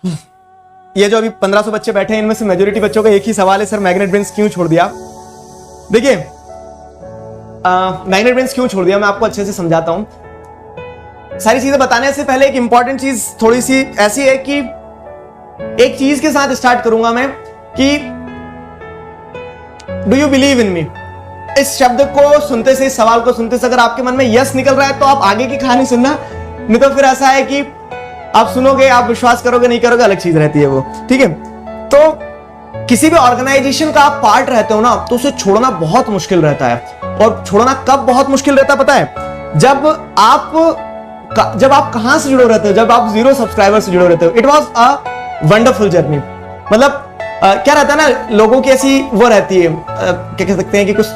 ये जो अभी 1500 बच्चे बैठे हैं, इनमें से मेजोरिटी बच्चों का एक ही सवाल है, सर मैग्नेट ब्रेन्स क्यों छोड़ दिया? देखिए, मैग्नेट ब्रेन्स क्यों छोड़ दिया मैं आपको अच्छे से समझाता हूं। सारी चीजें बताने से पहले एक इंपॉर्टेंट चीज थोड़ी सी ऐसी है कि एक चीज के साथ स्टार्ट करूंगा मैं कि डू यू बिलीव इन मी। इस शब्द को सुनते से, इस सवाल को सुनते से अगर आपके मन में यस निकल रहा है तो आप आगे की कहानी सुनना, नहीं तो फिर ऐसा है कि आप सुनोगे, आप विश्वास करोगे नहीं करोगे, अलग चीज रहती है वो, ठीक है। तो किसी भी ऑर्गेनाइजेशन का आप पार्ट रहते हो ना, तो उसे छोड़ना बहुत मुश्किल रहता है। और छोड़ना कब बहुत मुश्किल रहता है पता है? जब आप कहां से जुड़े रहते हो, जब आप 0 सब्सक्राइबर से जुड़े रहते हो। It was a wonderful journey. मतलब क्या रहता है ना, लोगों की ऐसी वो रहती है, क्या कह सकते हैं कि कुछ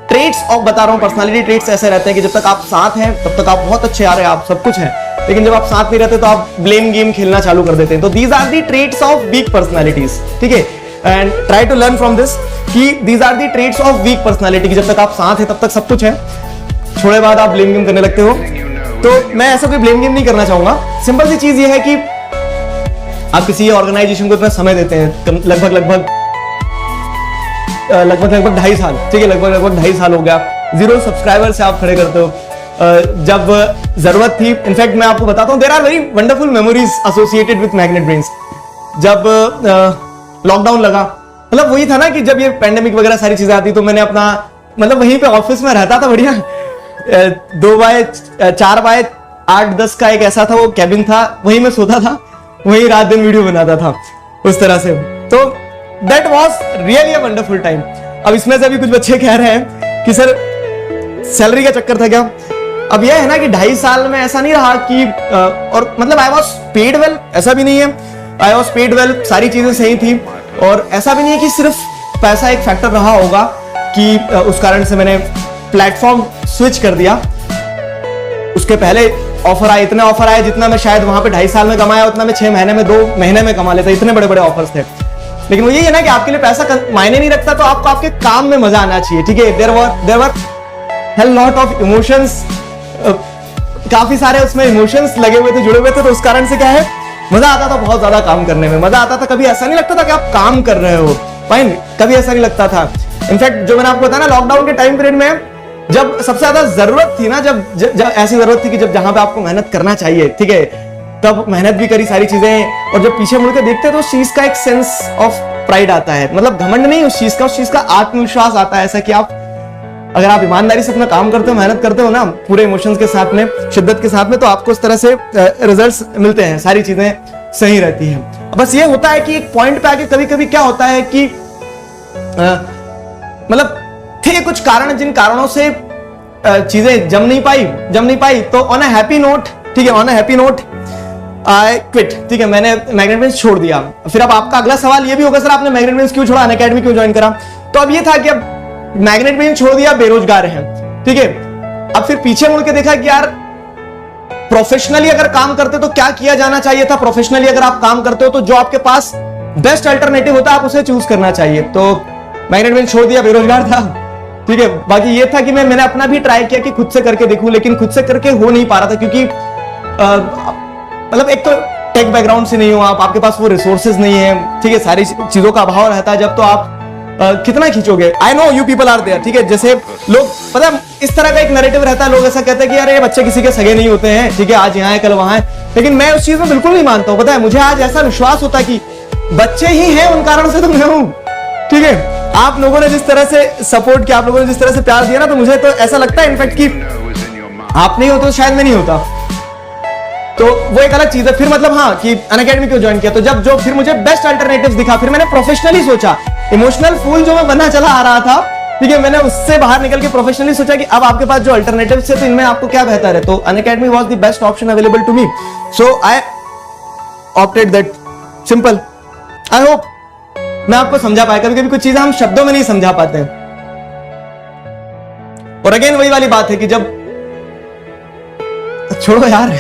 ट्रेट्स ऑफ बता रहा हूं, पर्सनालिटी ट्रेट्स ऐसे रहते हैं कि जब तक आप साथ हैं तब तक आप बहुत अच्छे आ रहे हैं, आप सब कुछ हैं, लेकिन जब आप साथ नहीं रहते तो आप ब्लेम गेम खेलना चालू कर देते हैं। तो these are the traits of weak personalities, ठीक है। And try to learn from this कि these are the traits of weak personality, कि जब तक आप साथ हैं तब तक सब कुछ है, थोड़े बाद आप ब्लेम गेम करने लगते हो। तो मैं ऐसा कोई ब्लेम गेम नहीं करना चाहूंगा। सिंपल सी चीज ये है कि आप किसी ऑर्गेनाइजेशन को इतना समय देते हैं, लगभग 2.5 साल, ठीक है, लगभग 2.5 साल हो गया, 0 सब्सक्राइबर से आप खड़े करते हो। जब जरूरत थी, इनफैक्ट मैं आपको बताता हूं, there are very wonderful memories associated with magnet brains. जब लॉकडाउन लगा, मतलब वही था ना कि जब ये पैंडेमिक वगैरह सारी चीजें आती, तो मैंने अपना मतलब वहीं पे ऑफिस में रहता था, बढ़िया 2x4x8-10 का एक ऐसा था, वो कैबिन था, वहीं में सोता था, वहीं रात दिन वीडियो बनाता था, उस तरह से। तो that was really a wonderful time. अब इसमें से अभी कुछ बच्चे कह रहे हैं कि सर सैलरी का चक्कर था क्या? अब यह है ना कि 2.5 साल में ऐसा नहीं रहा कि और मतलब आई वाज पेड वेल, ऐसा भी नहीं है। आई वाज पेड वेल, सारी चीजें सही थी, और ऐसा भी नहीं है कि सिर्फ पैसा एक फैक्टर रहा होगा कि उस कारण से मैंने प्लेटफॉर्म स्विच कर दिया। उसके पहले ऑफर आए, इतने ऑफर आए जितना मैं शायद वहां पे 2.5 साल में कमाया उतना मैं 6 महीने में, 2 महीने में कमा लेता, इतने बड़े बड़े ऑफर्स थे। लेकिन वो यही है ना कि आपके लिए पैसा मायने नहीं रखता, तो आपको आपके काम में मजा आना चाहिए, ठीक है। There were hell lot of emotions, काफी सारे उसमें इमोशंस लगे हुए थे, जुड़े हुए थे, तो उस कारण से क्या है, मजा आता था बहुत ज्यादा काम करने में, मजा आता था। कभी ऐसा नहीं लगता था कि आप काम कर रहे हो, फाइन, कभी ऐसा नहीं लगता था। इनफैक्ट जो मैंने आपको बताया ना, लॉकडाउन के टाइम पीरियड में जब सबसे ज्यादा जरूरत थी ना, जब ऐसी जरूरत थी कि जब जहां पे आपको मेहनत करना चाहिए, ठीक है, तब मेहनत भी करी सारी चीजें, और जब पीछे मुड़ के देखते हैं तो उस चीज का एक सेंस ऑफ प्राइड आता है, मतलब घमंड नहीं उस चीज का आत्मविश्वास आता है। ऐसा कि आप अगर आप ईमानदारी से अपना काम करते हो, मेहनत करते हो ना, पूरे इमोशंस के साथ में, शिद्दत के साथ में, तो आपको इस तरह से रिजल्ट्स मिलते हैं, सारी चीजें सही रहती हैं। बस ये होता है कि एक पॉइंट पे आके कभी कभी क्या होता है कि मतलब थे कुछ कारण, जिन कारणों से चीजें जम नहीं पाई, तो ऑन अ हैप्पी नोट, ठीक है, on a happy note I quit, ठीक है, मैंने मैग्नेट ब्रेन्स छोड़ दिया। फिर अब आपका अगला सवाल ये भी होगा, सर आपने मैग्नेट ब्रेन्स क्यों छोड़ा, अनअकैडमी क्यों ज्वाइन करा? तो अब ये था कि अब मैग्नेट ब्रेन्स छोड़ दिया, बेरोजगार हैं, ठीक है। अब फिर पीछे मुड़ के देखा कि यार प्रोफेशनली अगर काम करते तो क्या किया जाना चाहिए था। प्रोफेशनली अगर आप काम करते हो तो जो आपके पास बेस्ट अल्टरनेटिव होता है आप उसे चूज करना चाहिए। तो मैग्नेट ब्रेन्स छोड़ दिया, बेरोजगार था, ठीक है। बाकी ये था कि मैंने अपना भी ट्राई किया कि खुद से करके देखूं, लेकिन खुद से करके हो नहीं पा रहा था, क्योंकि मतलब एक तो टेक बैकग्राउंड से नहीं हो आप, आपके पास वो रिसोर्सेज नहीं है, ठीक है, सारी चीजों का अभाव रहता है, जब तो आप कितना खींचोगे। I know you people are there, ठीक है, जैसे लोग, पता है इस तरह का एक नैरेटिव रहता है, लोग ऐसा कहते हैं कि यार ये बच्चे किसी के सगे नहीं होते हैं, ठीक है, आज यहाँ है कल वहां है, लेकिन मैं उस चीज में बिल्कुल नहीं मानता हूँ। पता है मुझे आज ऐसा विश्वास होता है कि बच्चे ही हैं, उन कारण से तो मैं हूं, ठीक है। आप लोगों ने जिस तरह से सपोर्ट किया, आप लोगों ने जिस तरह से प्यार दिया ना, तो मुझे तो ऐसा लगता है इनफैक्ट कि आप नहीं होते तो शायद मैं नहीं होता। तो वो एक अलग चीज है। फिर मतलब हाँ कि अनअकैडमी क्यों ज्वाइन किया, तो जब जो फिर मुझे बेस्ट अल्टरनेटिव्स दिखा, फिर मैंने प्रोफेशनली सोचा, इमोशनल फूल जो मैं बनना चला आ रहा था, ठीक है, मैंने उससे बाहर निकल के प्रोफेशनली सोचा कि अब आपके पास जो अल्टरनेटिव्स है तो इनमें आपको क्या बेहतर है। तो Unacademy was the best option available to me, so I opted that, simple. I hope मैं आपको समझा पाया। कभी कभी कुछ चीजें हम शब्दों में नहीं समझा पाते हैं, और अगेन वही वाली बात है कि जब छोड़ो यार